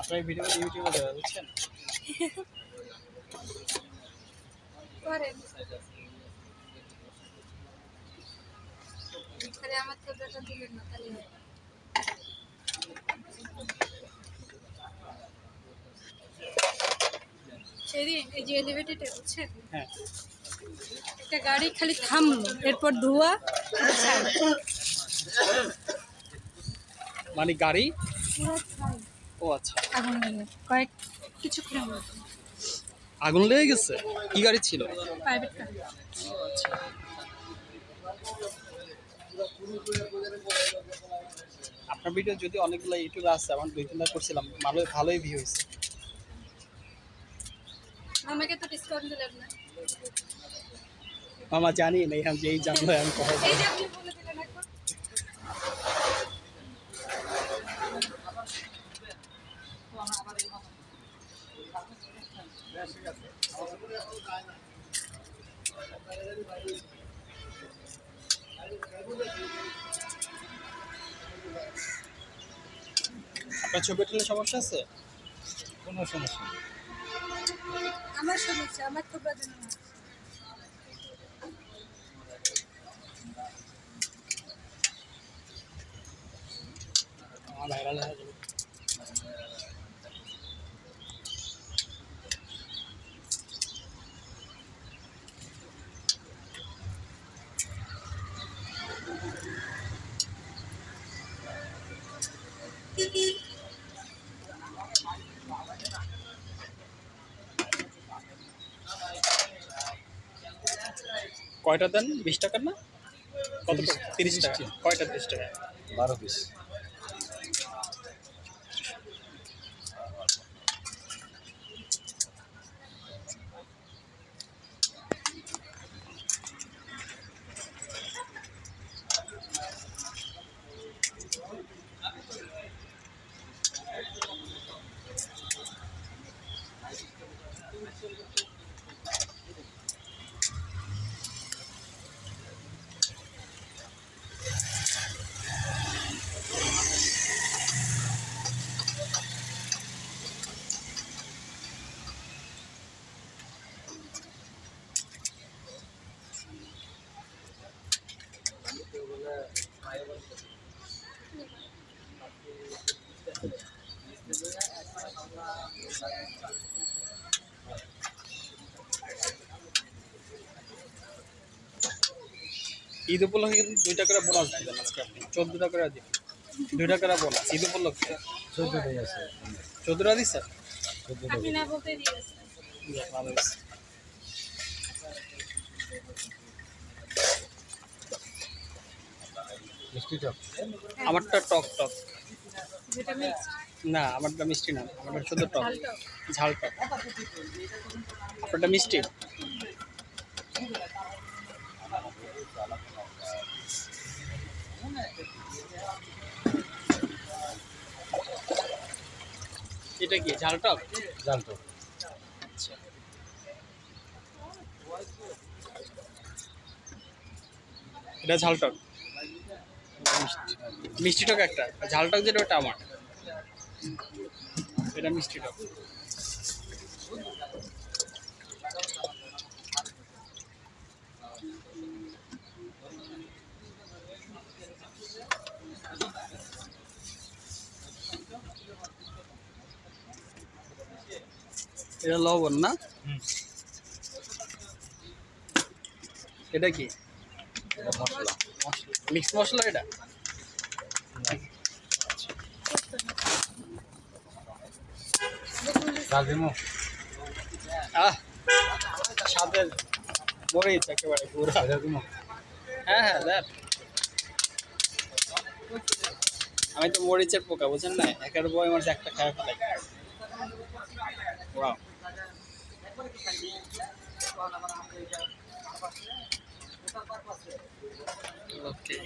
আপনার ভিডিও ইউটিউবে দেওয়া বুঝছেন? করেন আরে আমার তো দেখা দিলেন না তাহলে সেদিন এই যে এলিভেটেডে বুঝছেন হ্যাঁ। একটা গাড়ি খালি থামলো এরপর ধোয়া পুরো ছাই মানে গাড়ি? পুরো ছাই ও আচ্ছা, আগুন লেগে কয়েক কিছুক্ষণের মধ্যে আগুন লেগে গেছে। কি গাড়ি ছিল? প্রাইভেট কার আচ্ছা, আপনার ভিডিও যদি অনেকগুলো ইউটিউবে আছে, আমার 2-3টা করছিলাম, ভালোই ভিউ হয়েছে। আমাকে তো ডিসকাউন্ট দিলেন না মামা জানি না, এখন যেই জানলো আমি কথা এই যে আপনি বলে দিলেন এখন আপনার ছবি তুললে সমস্যা আছে? কোনো সমস্যা নেই। আমার সমস্যা আমার তো বাজে না আমার ভাইরাল হয়ে যাবে। কয়টা দেন? 20 টাকার না? কত? 30 টাকা। কয়টা 30 টাকা? 12 পিস। ঈদ উপলক্ষে কিন্তু 2 টাকা করে বোনাস দিবেন আজকে আপনি। 14 টাকা করে দিবেন। 2 টাকা করে বোনাস ঈদ উপলক্ষে। 14 টাই আছে। 14 টাকা দিছে? 14 আপনি টাকা। না বলতে দিয়েছেন যাক, ভালো হয়েছে। মিষ্টি টক। আমারটা টক টক। যেটা মিক্স না, আমারটা মিষ্টি না, আমারটা শুধু টক, ঝালটা ঝাল টক। আপনারটা মিষ্টি? এটা কি ঝাল টক? জাল টক। আচ্ছা, এটা ঝাল টক। মিষ্টি টক একটা, ঝাল টক যেটা ওটা আমার, এটা মিষ্টি টক। এটা লবণ না? এটা কি? এটা মশলা। মিক্স মশলা এটা? জাল দিমু। আহ, স্বাদের মরিচ একেবারে পুরো। এটা দিমু। হ্যাঁ হ্যাঁ দেখ, আমি তো মরিচের পোকা, বুঝেন না, একের বই আমার একটা খারাপ ফেলাই। ওয়াও, ওকে।